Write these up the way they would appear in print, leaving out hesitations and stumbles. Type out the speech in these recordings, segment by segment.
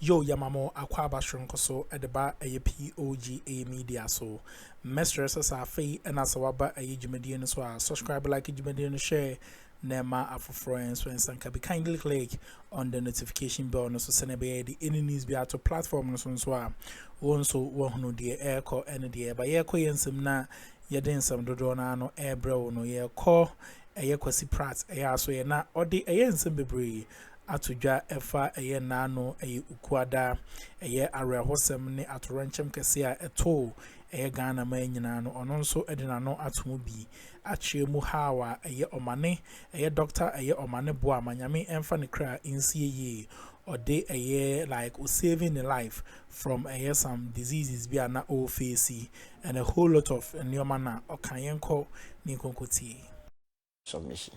yo yamamo akwaba shronko so edeba a POG Media so mesters as afi and as waba a jumedian so subscribe, like jumedian, share nema afro friends and can be kindly click on the notification bell no so send be the any news be out to platform no so so one the air call and the air by air ko yensem na yeden sam dodo na no air bro no ye call a Kwesi Pratt a so ye na odi a yensem bebre atudwa efa eye nano eye ukwada eye arehosem ne atoranchem kese a eto eye Ghana man nyina no ono nso edina no atomu bi achiemu hawa eye Omani eye doctor eye Omani boa manyame emfa ne kra insie ye ode eye like saving the life from eye some diseases bi na o face and a whole lot of nyoma na okayenko ni konkoti submission.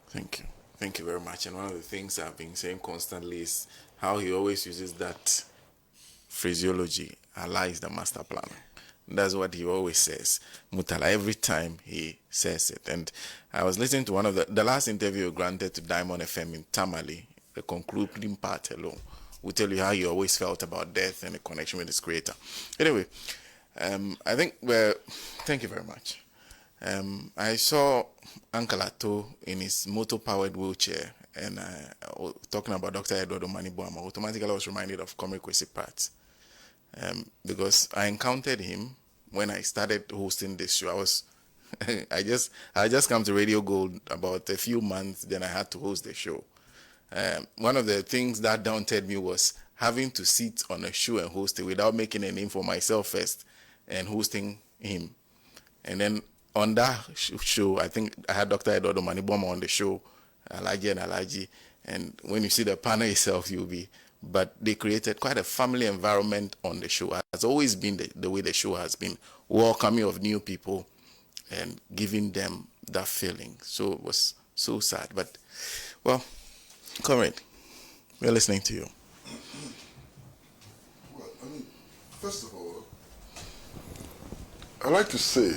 Thank you. Thank you very much. And one of the things I've been saying constantly is how he always uses that phraseology, Allah is the master planner. That's what he always says, Mutala, every time he says it. And I was listening to one of the last interview granted to Diamond FM in Tamale, the concluding part alone will tell you how he always felt about death and the connection with his creator. Anyway, I think, thank you very much. I saw Uncle Addo in his motor-powered wheelchair, and talking about Dr. Addo Bama, automatically I was reminded of Kwesi Pratt, because I encountered him when I started hosting this show. I just come to Radio Gold about a few months, then I had to host the show. One of the things that daunted me was having to sit on a show and host it without making a name for myself first and hosting him, and then on that show, I think I had Dr. Addo Bama on the show, Alaji, and when you see the panel itself, you'll be. But they created quite a family environment on the show. It has always been the way the show has been, welcoming of new people and giving them that feeling. So it was so sad. But, well, Comrade, we're listening to you. Well, first of all, I'd like to say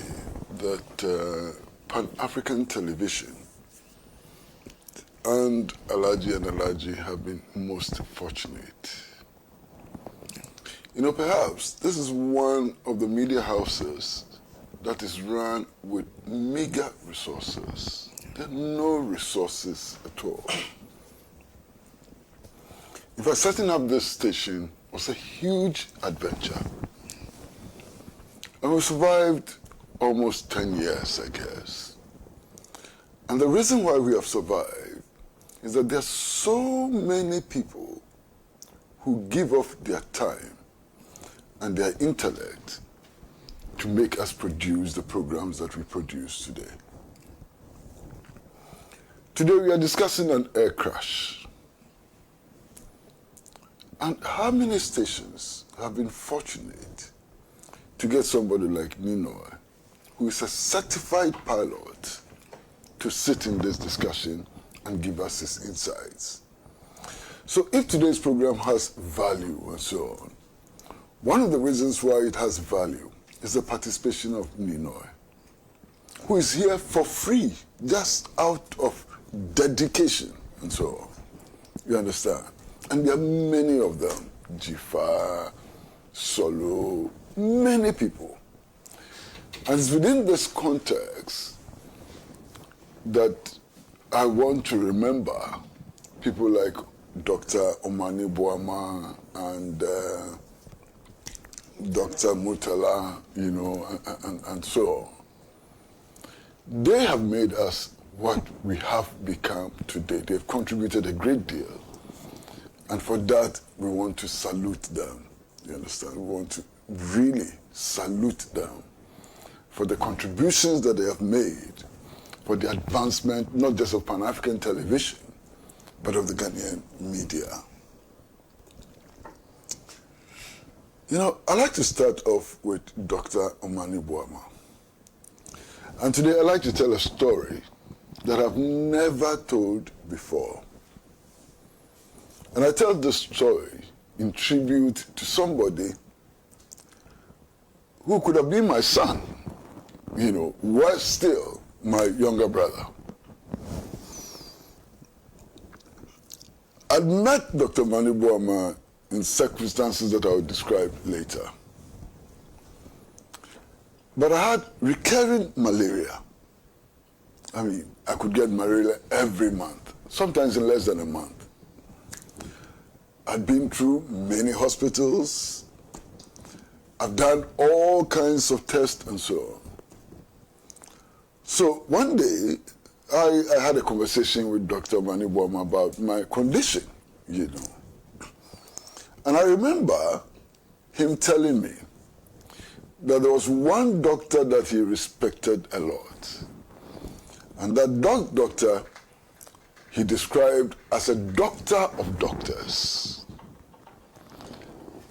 that Pan-African television and Alaji have been most fortunate. You know, perhaps this is one of the media houses that is run with meager resources. There are no resources at all. In fact, setting up this station was a huge adventure. And we survived almost 10 years, I guess. And the reason why we have survived is that there are so many people who give up their time and their intellect to make us produce the programs that we produce today. Today we are discussing an air crash. And how many stations have been fortunate to get somebody like Ninoy, who is a certified pilot, to sit in this discussion and give us his insights. So if today's program has value and so on, one of the reasons why it has value is the participation of Ninoy, who is here for free, just out of dedication and so on. You understand? And there are many of them, Jifa, Solo, many people. And it's within this context that I want to remember people like Dr. Omani Bawumia and Dr. Murtala, you know, and so on. They have made us what we have become today. They've contributed a great deal. And for that, we want to salute them. You understand? We want to really salute them for the contributions that they have made for the advancement, not just of Pan-African television, but of the Ghanaian media. You know, I'd like to start off with Dr. Omani Bawumia. And today I'd like to tell a story that I've never told before. And I tell this story in tribute to somebody who could have been my son, you know, was still my younger brother. I'd met Dr. Omani Bawumia in circumstances that I will describe later. But I had recurring malaria. I mean, I could get malaria every month, sometimes in less than a month. I'd been through many hospitals. I've done all kinds of tests and so on. So one day, I had a conversation with Dr. Omani Bama about my condition, you know. And I remember him telling me that there was one doctor that he respected a lot. And that doctor he described as a doctor of doctors.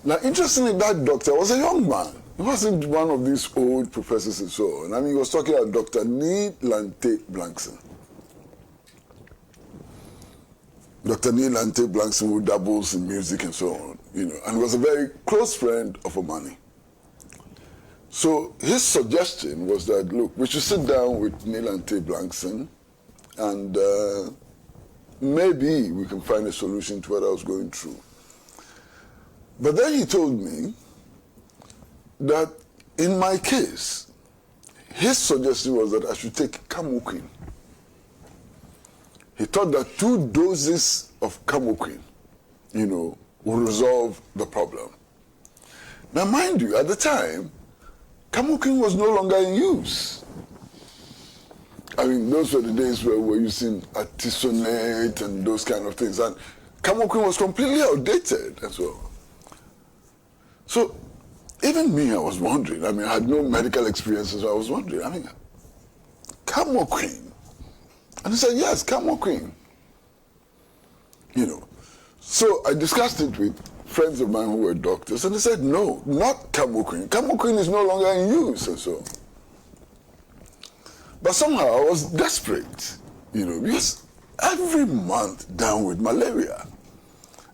Now, interestingly, that doctor was a young man. He wasn't one of these old professors and so on. I mean, he was talking about Dr. Lėak Blankson. Dr. Lėak Blankson, who dabbles in music and so on, you know, and was a very close friend of Omani. So his suggestion was that, look, we should sit down with Lėak Blankson and maybe we can find a solution to what I was going through. But then he told me that in my case, his suggestion was that I should take camoquine. He thought that 2 doses of camoquine, you know, would resolve the problem. Now, mind you, at the time, camoquine was no longer in use. I mean, those were the days where we were using artesunate and those kind of things. And camoquine was completely outdated and so on. So, even me, I was wondering. I mean, I had no medical experiences, so I was wondering. I mean, camoquine. And he said, yes, camoquine. You know. So I discussed it with friends of mine who were doctors, and they said, no, not camoquine. Camoquine is no longer in use, and so on. But somehow I was desperate, you know, because every month down with malaria.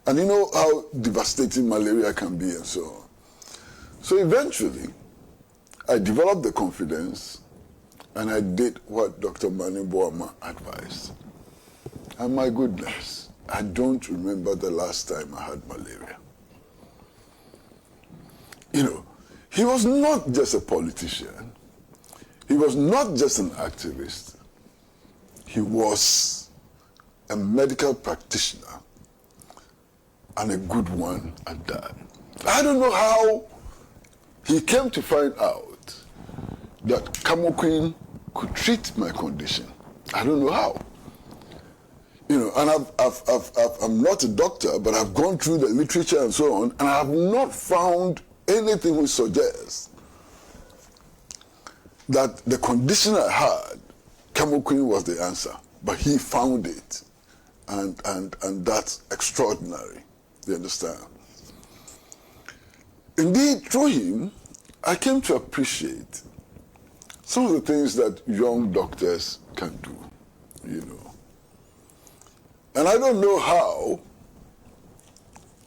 And you know how devastating malaria can be and so on. So eventually, I developed the confidence and I did what Dr. Omani Bama advised. And my goodness, I don't remember the last time I had malaria. You know, he was not just a politician. He was not just an activist. He was a medical practitioner and a good one at that. I don't know how he came to find out that camoquine could treat my condition. I don't know how. You know, and I'm not a doctor, but I've gone through the literature and so on, and I have not found anything which suggests that the condition I had, camoquine was the answer. But he found it, and that's extraordinary. You understand? Indeed, through him, I came to appreciate some of the things that young doctors can do, you know. And I don't know how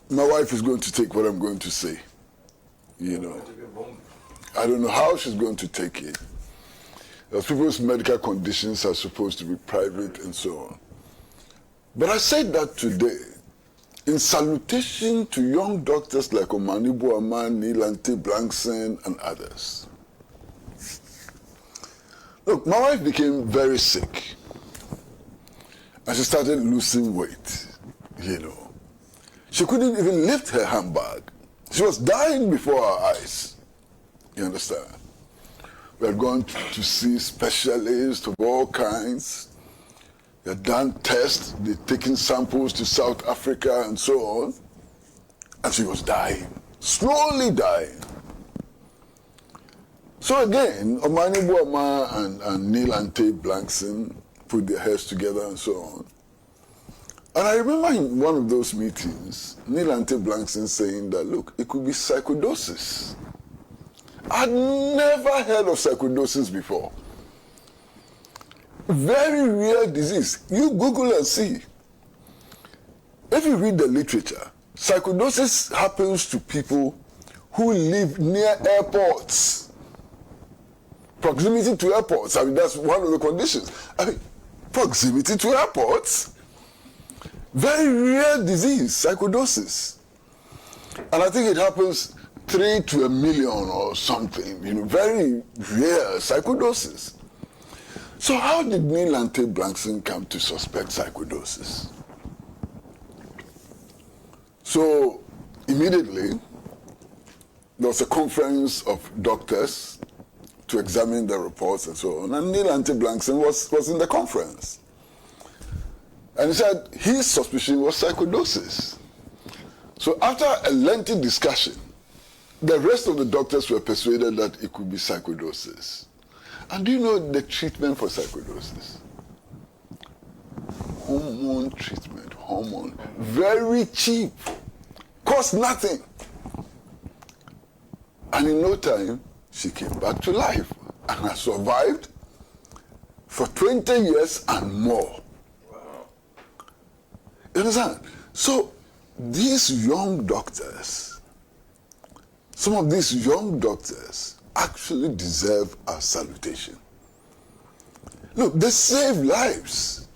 my wife is going to take what I'm going to say, you know. I don't know how she's going to take it. People's medical conditions are supposed to be private and so on. But I said that today in salutation to young doctors like Omani Bama, Lėak Blankson, and others. Look, my wife became very sick. And she started losing weight, you know. She couldn't even lift her handbag. She was dying before our eyes. You understand? We had gone to see specialists of all kinds. They had done tests, they'd taken samples to South Africa and so on. And she was dying, slowly dying. So again, Omani Bama and Lėak Blankson put their heads together and so on. And I remember in one of those meetings, Lėak Blankson saying that, look, it could be psychosis. I'd never heard of psychosis before. Very rare disease. You Google and see. If you read the literature, psychosis happens to people who live near airports. Proximity to airports, I mean, that's one of the conditions. I mean, proximity to airports. Very rare disease, psychosis. And I think it happens 3 to 1 million or something, you know, very rare psychosis. So how did Neil Ante Blankson come to suspect psychosis? So immediately, there was a conference of doctors to examine the reports and so on, and Neil Ante Blankson was in the conference. And he said his suspicion was psychosis. So after a lengthy discussion, the rest of the doctors were persuaded that it could be psychosis. And do you know the treatment for psychosis? Hormone treatment, hormone. Very cheap. Cost nothing. And in no time, she came back to life and has survived for 20 years and more. Wow. You understand? So these young doctors, some of these young doctors actually deserve our salutation. Look, they save lives.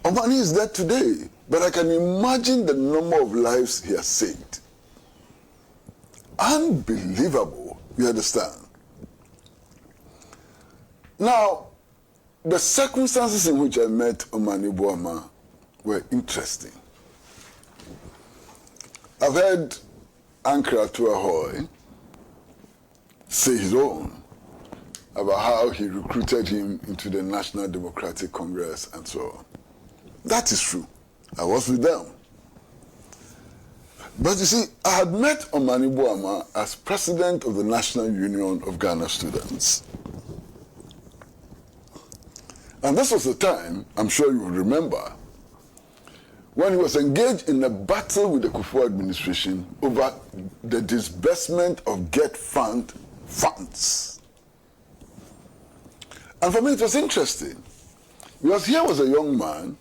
Omani is dead today, but I can imagine the number of lives he has saved. Unbelievable, you understand? Now, the circumstances in which I met Omani Bawumia were interesting. I've heard Ankara Tuahoe say his own about how he recruited him into the National Democratic Congress and so on. That is true. I was with them. But you see, I had met Omani Bawumia as president of the National Union of Ghana Students. And this was the time, I'm sure you will remember, when he was engaged in a battle with the Akuffo administration over the disbursement of Get Fund funds. And for me it was interesting, because here was a young man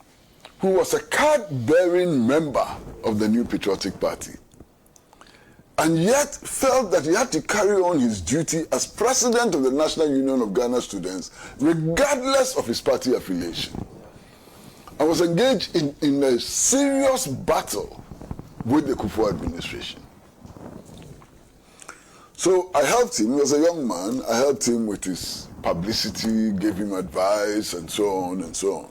who was a card-bearing member of the New Patriotic Party, and yet felt that he had to carry on his duty as president of the National Union of Ghana Students, regardless of his party affiliation. I was engaged in a serious battle with the Akuffo administration. So I helped him. He was a young man. I helped him with his publicity, gave him advice, and so on and so on.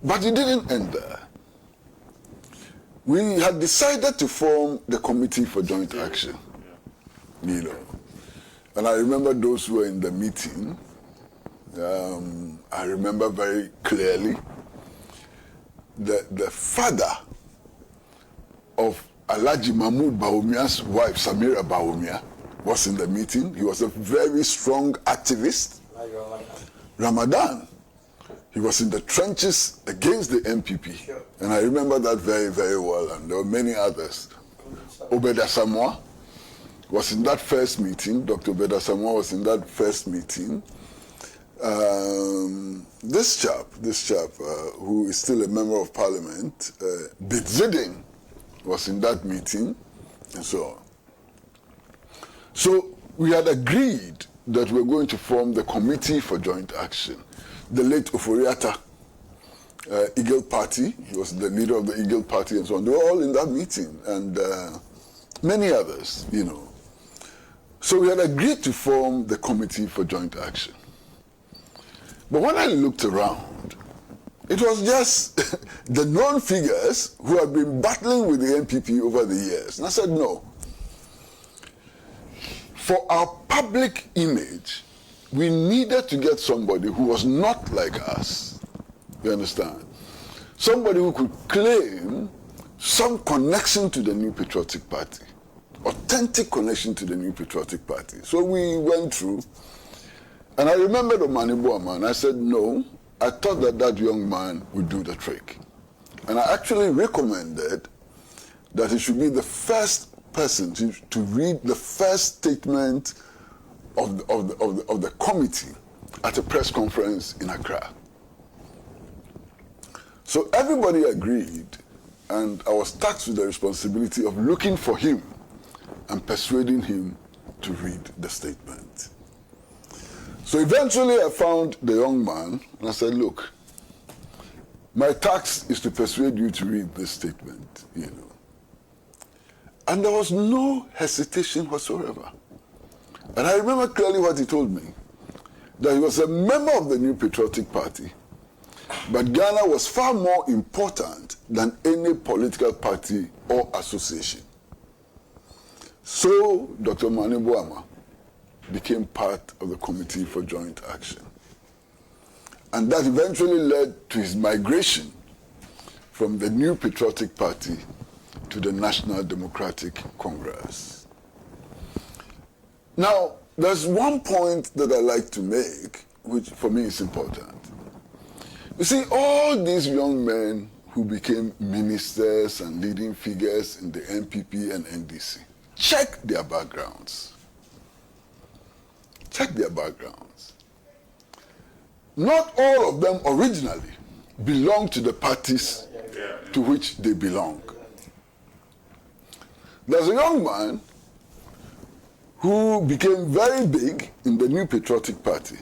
But it didn't end there. We had decided to form the Committee for Joint Action, you know. And I remember those who were in the meeting. I remember very clearly the father of Alhaji Mahmoud Bawumia's wife, Samira Bawumia, was in the meeting. He was a very strong activist. Ramadan. He was in the trenches against the MPP. Sure. And I remember that very, very well. And there were many others. Obeda Samoa was in that first meeting. Dr. Obeda Samoa was in that first meeting. This chap, who is still a member of parliament, Bitziding, was in that meeting, and so on. So we had agreed that we were going to form the Committee for Joint Action. The late Oforiata, Eagle Party, he was the leader of the Eagle Party and so on. They were all in that meeting, and many others, you know. So we had agreed to form the Committee for Joint Action. But when I looked around, it was just the known figures who had been battling with the NPP over the years. And I said, no. For our public image, we needed to get somebody who was not like us. You understand? Somebody who could claim some connection to the New Patriotic Party. Authentic connection to the New Patriotic Party. So we went through. And I remembered Omani Bawumia, and I said, no, I thought that young man would do the trick. And I actually recommended that he should be the first person to read the first statement of the committee at a press conference in Accra. So everybody agreed, and I was tasked with the responsibility of looking for him and persuading him to read the statement. So eventually I found the young man, and I said, look, my task is to persuade you to read this statement, you know. And there was no hesitation whatsoever. And I remember clearly what he told me, that he was a member of the New Patriotic Party, but Ghana was far more important than any political party or association. So Dr. Omani Bama became part of the Committee for Joint Action. And that eventually led to his migration from the New Patriotic Party to the National Democratic Congress. Now, there's one point that I like to make, which for me is important. You see, all these young men who became ministers and leading figures in the NPP and NDC, check their backgrounds. Check their backgrounds. Not all of them originally belong to the parties to which they belong. There's a young man who became very big in the New Patriotic Party.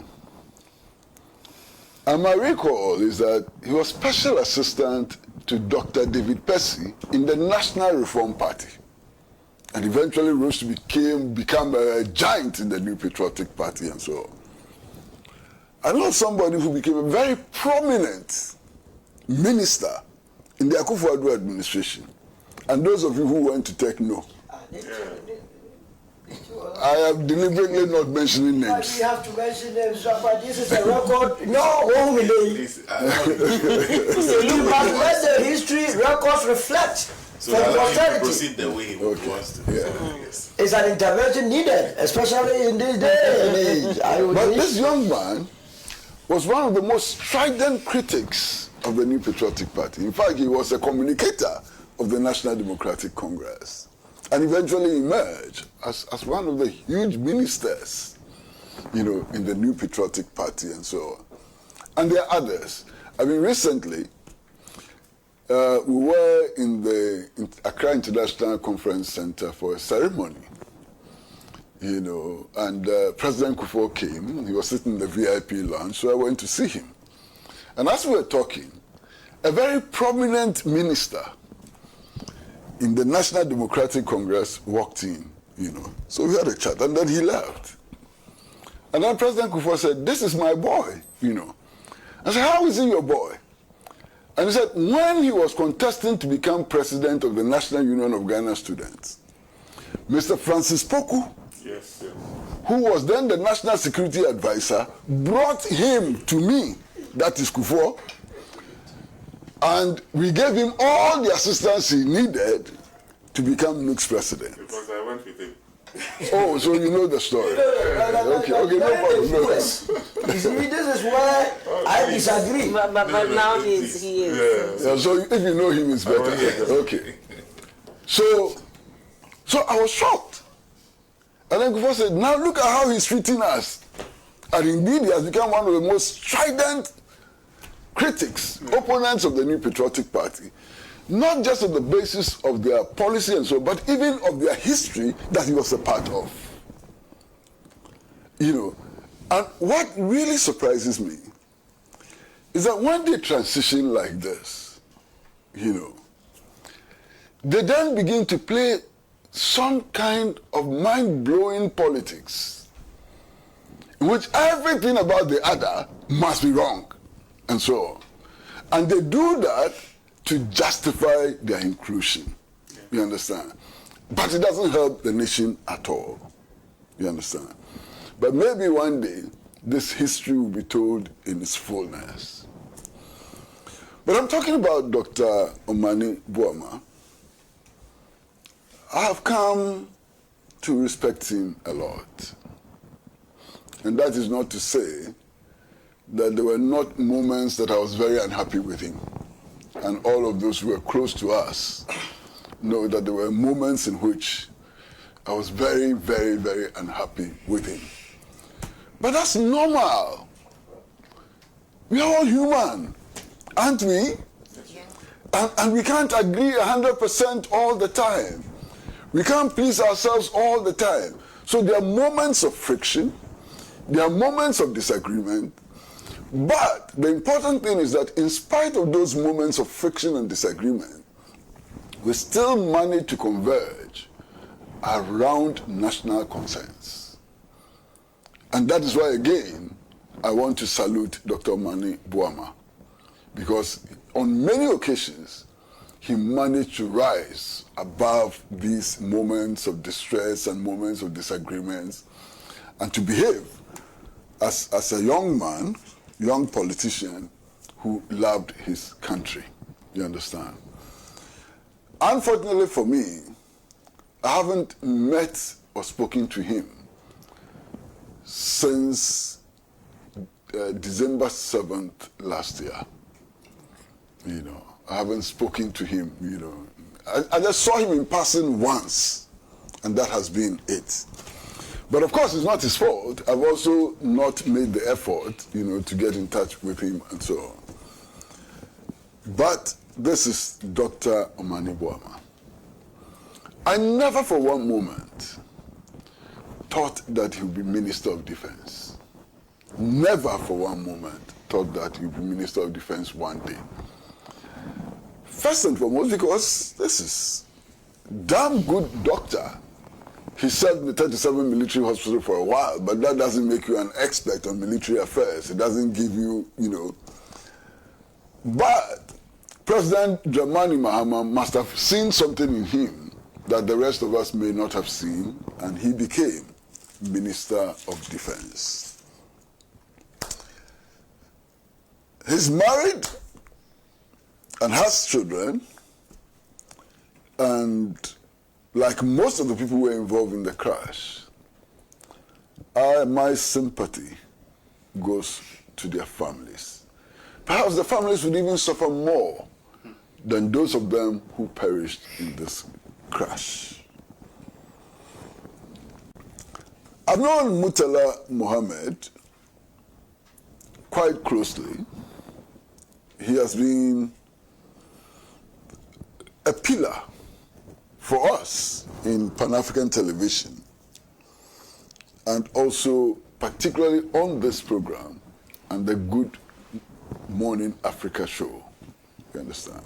And my recall is that he was special assistant to Dr. David Kwesi in the National Reform Party, and eventually rose to become a giant in the New Patriotic Party and so on. I know somebody who became a very prominent minister in the Akuffo administration, and those of you who went to take know. I am deliberately not mentioning names. You have to mention names, but this is a record. No, only but let the history records reflect. So that you proceed the way he wants to. Yes. It's an intervention needed, especially in this day and age. But this young man was one of the most strident critics of the New Patriotic Party. In fact, he was a communicator of the National Democratic Congress, and eventually emerged as one of the huge ministers, you know, in the New Patriotic Party and so on. And there are others. I mean, recently, we were in the Accra International Conference Center for a ceremony, you know, and President Akuffo came. He was sitting in the VIP lounge, so I went to see him. And as we were talking, a very prominent minister in the National Democratic Congress walked in, you know. So we had a chat, and then he left. And then President Akuffo said, "This is my boy," you know. I said, "How is he your boy?" And he said, when he was contesting to become president of the National Union of Ghana Students, Mr. Francis Poku, who was then the National Security Advisor, brought him to me, that is Akuffo, and we gave him all the assistance he needed to become next president. Because I went with him. Oh, so you know the story. Okay, no problem. No. You see, this is where I disagree. But now he is. Yeah, so if you know him, it's better. Okay. So I was shocked. And then Akuffo said, now look at how he's treating us. And indeed, he has become one of the most strident critics, opponents of the New Patriotic Party. Not just on the basis of their policy and so, but even of their history that he was a part of. You know, and what really surprises me is that when they transition like this, you know, they then begin to play some kind of mind-blowing politics in which everything about the other must be wrong, and so on. And they do that to justify their inclusion. You understand? But it doesn't help the nation at all. You understand? But maybe one day, this history will be told in its fullness. But I'm talking about Dr. Omani Bawumia. I have come to respect him a lot. And that is not to say that there were not moments that I was very unhappy with him. And all of those who were close to us know that there were moments in which I was very, very, very unhappy with him. But that's normal. We are all human, aren't we? And we can't agree 100% all the time. We can't please ourselves all the time. So there are moments of friction, there are moments of disagreement, but the important thing is that in spite of those moments of friction and disagreement, we still manage to converge around national concerns. And that is why, again, I want to salute Dr. Omani Bawumia, because on many occasions, he managed to rise above these moments of distress and moments of disagreements, and to behave as a young man, young politician who loved his country. You understand? Unfortunately for me, I haven't met or spoken to him since December 7th last year. You know, I haven't spoken to him, you know. I just saw him in person once, and that has been it. But of course, it's not his fault. I've also not made the effort, you know, to get in touch with him and so on. But this is Dr. Omani Bawumia. I never for one moment thought that he would be Minister of Defense. Never for one moment thought that he would be Minister of Defense one day. First and foremost, because this is damn good doctor. He served in the 37 military hospital for a while, but that doesn't make you an expert on military affairs. It doesn't give you, you know. But President Dramani Mahama must have seen something in him that the rest of us may not have seen, and he became Minister of Defense. He's married and has children, and like most of the people who were involved in the crash, my sympathy goes to their families. Perhaps the families would even suffer more than those of them who perished in this crash. I've known Murtala Mohammed quite closely. He has been a pillar for us in Pan-African television, and also particularly on this program and the Good Morning Africa show. You understand?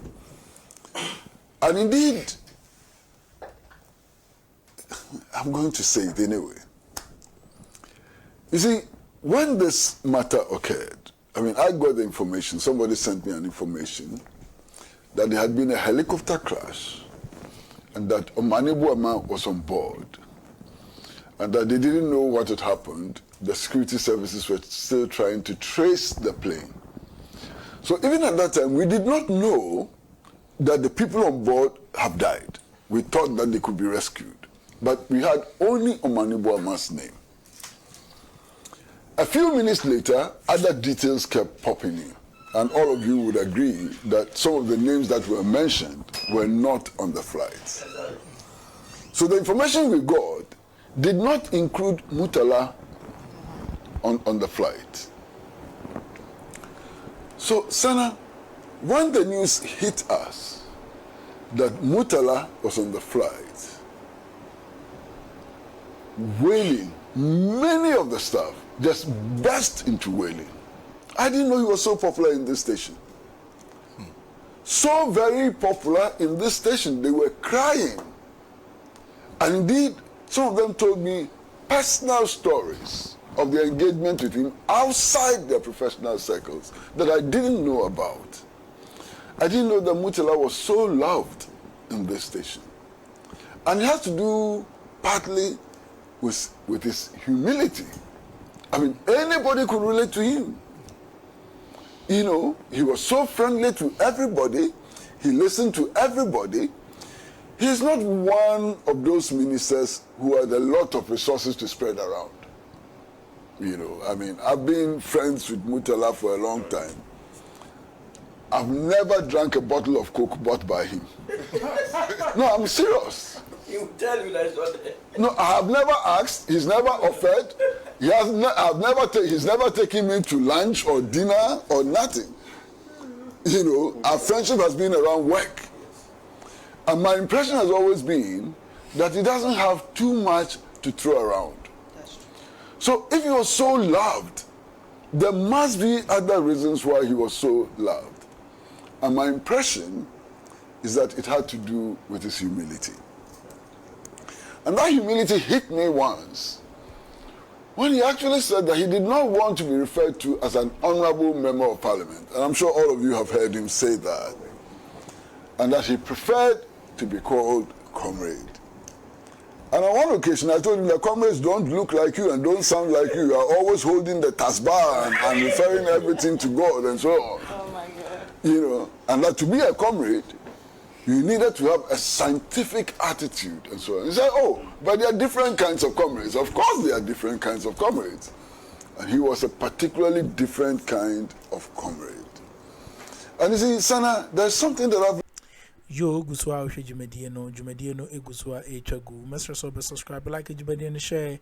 And indeed, I'm going to say it anyway. You see, when this matter occurred, I mean, I got the information, somebody sent me an information that there had been a helicopter crash and that Omani Bawumia was on board, and that they didn't know what had happened. The security services were still trying to trace the plane. So even at that time, we did not know that the people on board have died. We thought that they could be rescued. But we had only Omani Bawumia's name. A few minutes later, other details kept popping in. And all of you would agree that some of the names that were mentioned were not on the flight. So the information we got did not include Murtala on the flight. So, Sana, when the news hit us that Murtala was on the flight, wailing, many of the staff just burst into wailing. I didn't know he was so popular in this station. So very popular in this station, they were crying. And indeed, some of them told me personal stories of their engagement with him outside their professional circles that I didn't know about. I didn't know that Murtala was so loved in this station. And it has to do partly with his humility. I mean, anybody could relate to him. You know, he was so friendly to everybody. He listened to everybody. He's not one of those ministers who had a lot of resources to spread around. You know, I mean, I've been friends with Murtala for a long time. I've never drank a bottle of Coke bought by him. No, I'm serious. He will tell you that's not there. No, I have never asked. He's never offered. He's never taken me to lunch or dinner or nothing. You know, our friendship has been around work. And my impression has always been that he doesn't have too much to throw around. That's true. So if he was so loved, there must be other reasons why he was so loved. And my impression is that it had to do with his humility. And that humility hit me once when he actually said that he did not want to be referred to as an honorable member of parliament. And I'm sure all of you have heard him say that. And that he preferred to be called comrade. And on one occasion, I told him that comrades don't look like you and don't sound like you. You are always holding the tasbah and referring everything to God and so on. Oh my God. You know, and that to be a comrade, you needed to have a scientific attitude and so on. He said, oh, but there are different kinds of comrades. Of course there are different kinds of comrades. And he was a particularly different kind of comrade. And you see, Sana, there's something that I've... Yo, Guswa, Jumediano, Eguswa, Echagu. Master so subscribe, like Jumediano, share,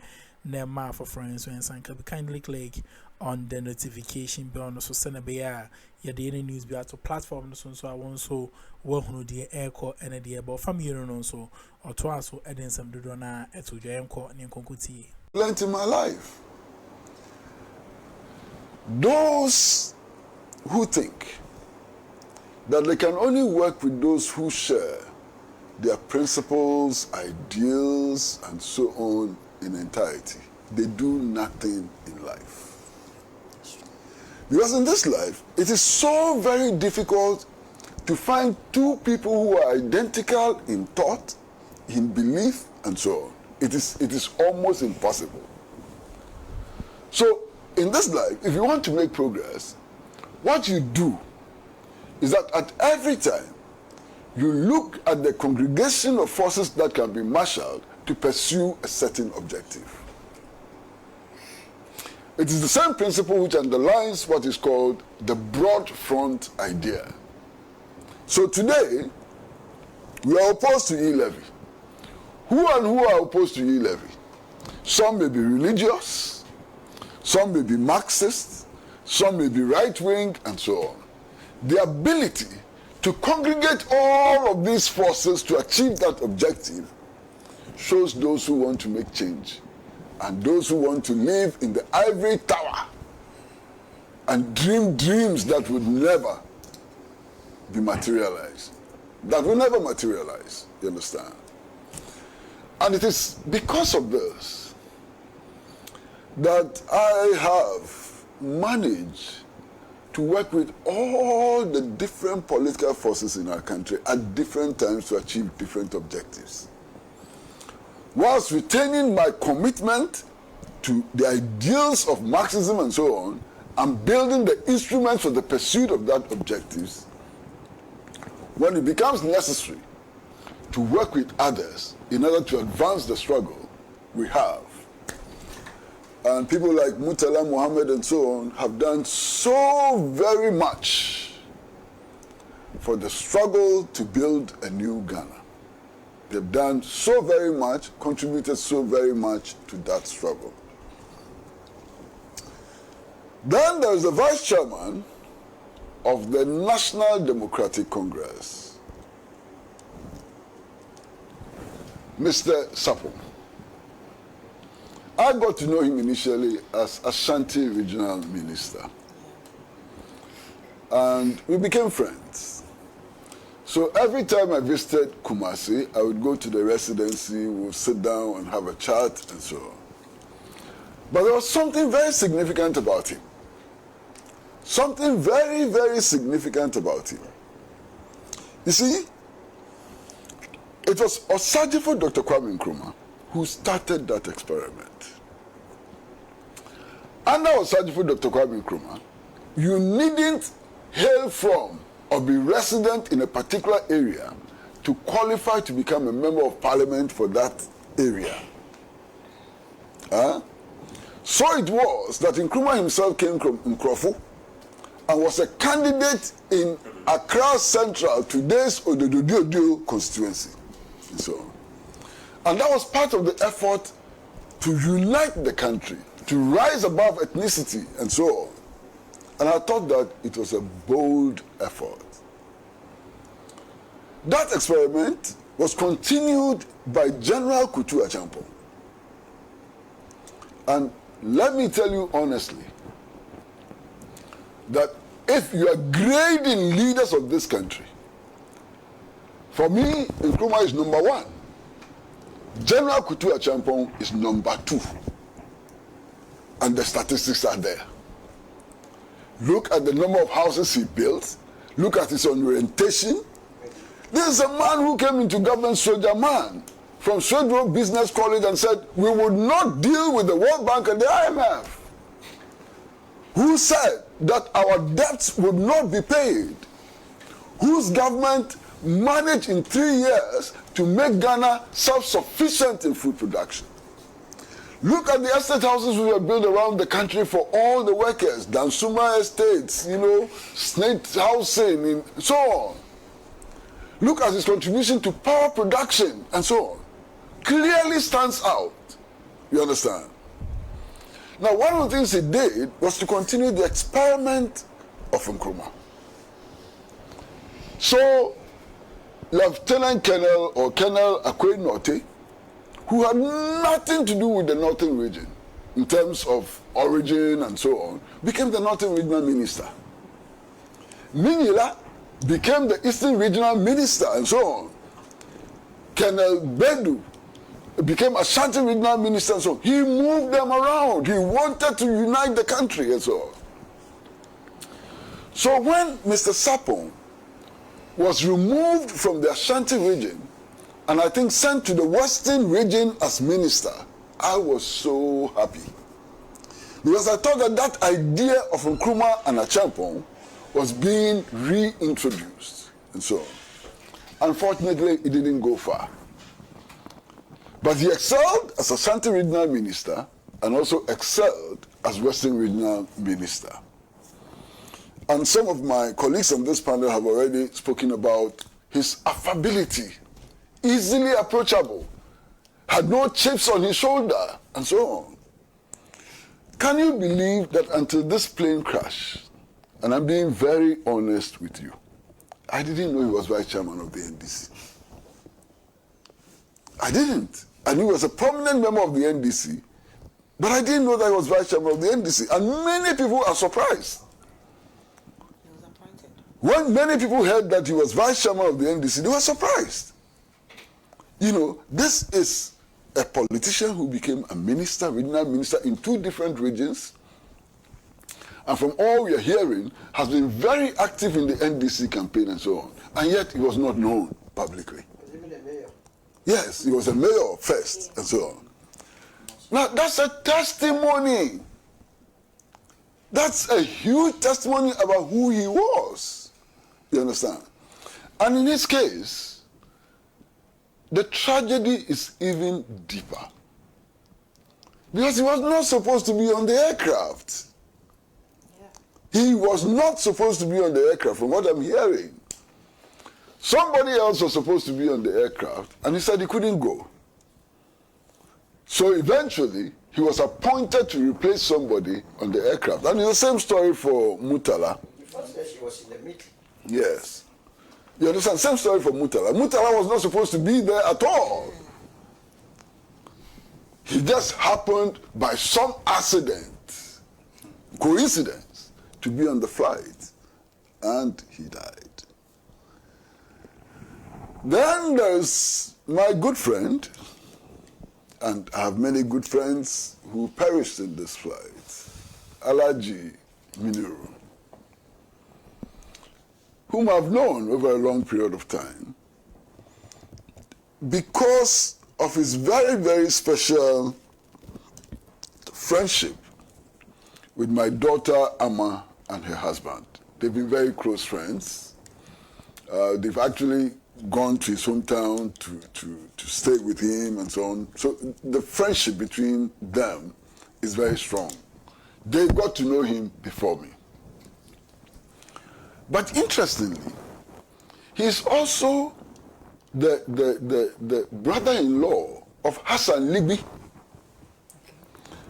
Nema for friends, and kindly click on the notification bell so send a bear. Your daily news be to platform so I won't so work no dear airco and a dear about family so or twice so adding some dodona at to Jamco and Konkuti. learned in my life. Those who think that they can only work with those who share their principles, ideals, and so on in entirety, they do nothing in life. Because in this life, it is so very difficult to find two people who are identical in thought, in belief, and so on. It is almost impossible. So, in this life, if you want to make progress, what you do is that at every time, you look at the congregation of forces that can be marshaled to pursue a certain objective. It is the same principle which underlines what is called the broad front idea. So today, we are opposed to e-levy. Who and who are opposed to e-levy? Some may be religious, some may be Marxist, some may be right-wing, and so on. The ability to congregate all of these forces to achieve that objective shows those who want to make change and those who want to live in the ivory tower and dream dreams that would never be materialized. That will never materialize, you understand? And it is because of this that I have managed to work with all the different political forces in our country at different times to achieve different objectives, whilst retaining my commitment to the ideals of Marxism and so on, and building the instruments for the pursuit of that objectives. When it becomes necessary to work with others in order to advance the struggle, we have. And people like Murtala Muhammad and so on have done so very much for the struggle to build a new Ghana. They've done so very much, contributed so very much to that struggle. Then there's the vice chairman of the National Democratic Congress, Mr. Sh0ck. I got to know him initially as Ashanti Regional Minister. And we became friends. So every time I visited Kumasi, I would go to the residency, we would sit down and have a chat and so on. But there was something very significant about him. Something very, very significant about him. You see, it was Osajifo Dr. Kwame Nkrumah who started that experiment. Under Osajifo Dr. Kwame Nkrumah, you needn't hail from or be resident in a particular area to qualify to become a member of parliament for that area. So it was that Nkrumah himself came from Akuffo and was a candidate in Accra Central, today's Odododio constituency, and so on. And that was part of the effort to unite the country, to rise above ethnicity, and so on. And I thought that it was a bold effort. That experiment was continued by General Kutu Achampo. And let me tell you honestly, that if you are grading leaders of this country, for me, Nkrumah is number one. General Kutu Acheampong is number 2. And the statistics are there. Look at the number of houses he built. Look at his orientation. This is a man who came into government, soldier man, from Swedro Business College and said, we would not deal with the World Bank and the IMF. Who said that our debts would not be paid. Whose government managed in 3 years to make Ghana self-sufficient in food production. Look at the estate houses we have built around the country for all the workers, Dansuma estates, snake housing, and so on. Look at his contribution to power production and so on. Clearly stands out. You understand? Now, one of the things he did was to continue the experiment of Nkrumah. So, Lieutenant Colonel or Colonel Akwe Norte, who had nothing to do with the Northern region in terms of origin and so on, became the Northern Regional Minister. Minila became the Eastern Regional Minister and so on. Colonel Bedu became Ashanti Regional Minister and so on. He moved them around. He wanted to unite the country and so on. So when Mr. Sapong was removed from the Ashanti region and I think sent to the Western region as minister, I was so happy. Because I thought that idea of Nkrumah and Acheampong was being reintroduced and so on. Unfortunately, it didn't go far. But he excelled as Ashanti Regional Minister and also excelled as Western Regional Minister. And some of my colleagues on this panel have already spoken about his affability, easily approachable, had no chips on his shoulder, and so on. Can you believe that until this plane crash, and I'm being very honest with you, I didn't know he was vice chairman of the NDC. I didn't. I knew he was a prominent member of the NDC, but I didn't know that he was vice chairman of the NDC. And many people are surprised. When many people heard that he was vice chairman of the NDC, they were surprised. This is a politician who became a minister, regional minister in 2 different regions, and from all we are hearing, has been very active in the NDC campaign and so on. And yet he was not known publicly. Was even a mayor. Yes, he was a mayor first and so on. Now that's a testimony. That's a huge testimony about who he was. You understand? And in his case, the tragedy is even deeper. Because he was not supposed to be on the aircraft. Yeah. He was not supposed to be on the aircraft, from what I'm hearing. Somebody else was supposed to be on the aircraft, and he said he couldn't go. So eventually, he was appointed to replace somebody on the aircraft. And it's the same story for Mutala. Before that, she was in the meeting. Yes. You understand? Same story for Mutala. Mutala was not supposed to be there at all. He just happened by some accident, coincidence, to be on the flight. And he died. Then there's my good friend, and I have many good friends who perished in this flight, Alhaji Miniru, whom I've known over a long period of time, because of his very, very special friendship with my daughter, Amma, and her husband. They've been very close friends. They've actually gone to his hometown to stay with him and so on. So the friendship between them is very strong. They got to know him before me. But interestingly, he's also the brother-in-law of Hassan Libi.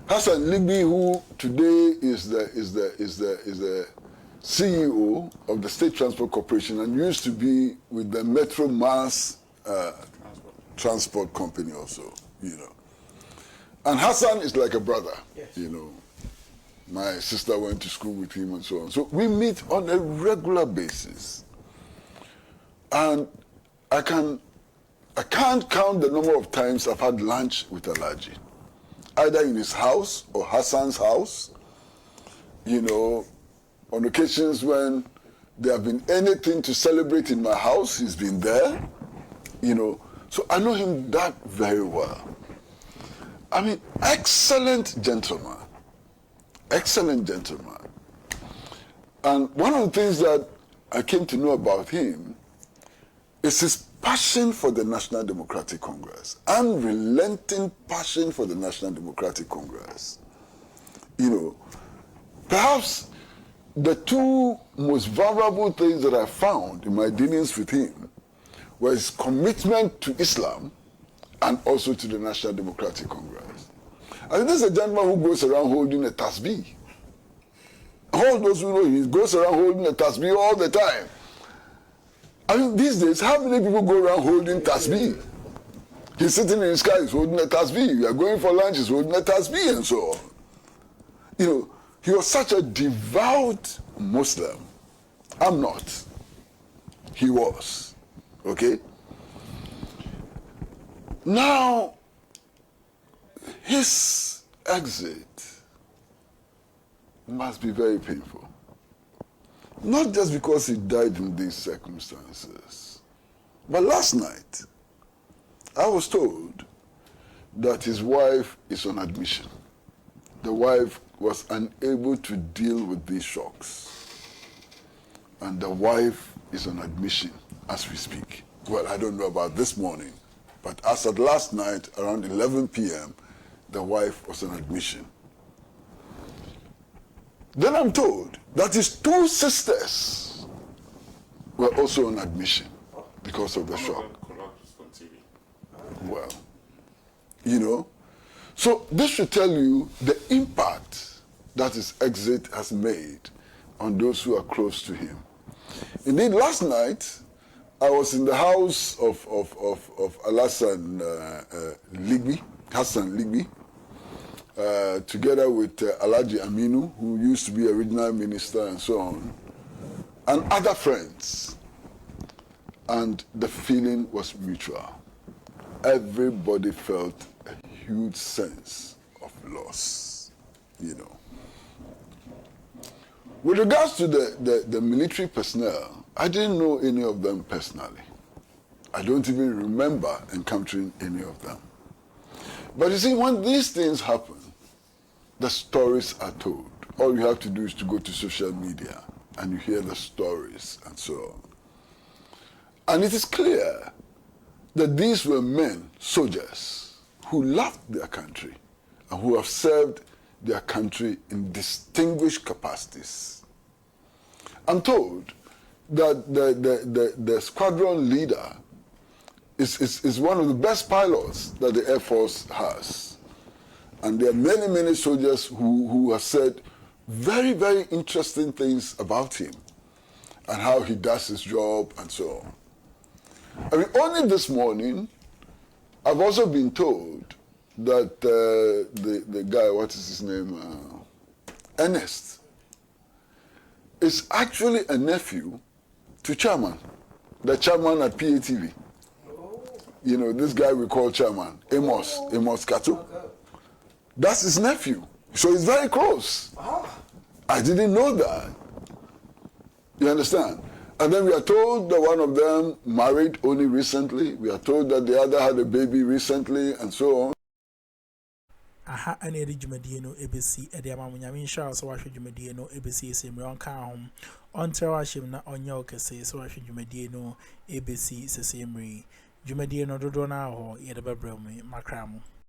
Hassan Libi, who today is the CEO of the State Transport Corporation and used to be with the Metro Mass Transport Company also, And Hassan is like a brother, yes. My sister went to school with him and so on. So we meet on a regular basis. And I can I can't count the number of times I've had lunch with Alhaji, either in his house or Hassan's house. You know, on occasions when there have been anything to celebrate in my house, he's been there. You know, so I know him that very well. I mean, excellent gentleman. Excellent gentleman. And one of the things that I came to know about him is his passion for the National Democratic Congress, unrelenting passion for the National Democratic Congress. You know, perhaps the two most valuable things that I found in my dealings with him were his commitment to Islam and also to the National Democratic Congress. I mean, this is a gentleman who goes around holding a tasbih. All those who know him, he goes around holding a tasbih all the time. I mean, these days, how many people go around holding tasbih? He's sitting in his car, he's holding a tasbih. We are going for lunch, he's holding a tasbih and so on. You know, he was such a devout Muslim. I'm not. He was. Okay? Now, his exit must be very painful. Not just because he died in these circumstances, but last night, I was told that his wife is on admission. The wife was unable to deal with these shocks. And the wife is on admission as we speak. Well, I don't know about this morning, but as of last night, around 11 p.m., the wife was on admission. Then I'm told that his two sisters were also on admission because of the shock. Well, you know, so this should tell you the impact that his exit has made on those who are close to him. Indeed, last night, I was in the house of Hassan Ligby, together with Alhaji Aminu, who used to be a regional minister and so on, and other friends. And the feeling was mutual. Everybody felt a huge sense of loss, you know. With regards to the military personnel, I didn't know any of them personally. I don't even remember encountering any of them. But you see, when these things happen, the stories are told. All you have to do is to go to social media and you hear the stories and so on. And it is clear that these were men, soldiers, who loved their country and who have served their country in distinguished capacities. I'm told that the squadron leader is one of the best pilots that the Air Force has. And there are many, many soldiers who have said very, very interesting things about him and how he does his job and so on. I mean, only this morning, I've also been told that the guy, what is his name, Ernest, is actually a nephew to Chairman, the Chairman at PATV. You know, this guy we call Chairman, Amos Kato. That's his nephew. So he's very close. I didn't know that. You understand? And then we are told that one of them married only recently. We are told that the other had a baby recently and so on. Aha, and Eddie Jumadiano, ABC, Eddie Amamuyamin Charles, so I should Jumadiano, ABC, same on Carhom. On Terrashim, not on Yoke, say, so I should Jumadiano, ABC, same re. Jumadiano Dodona, or Yedaba Brome, Macramo.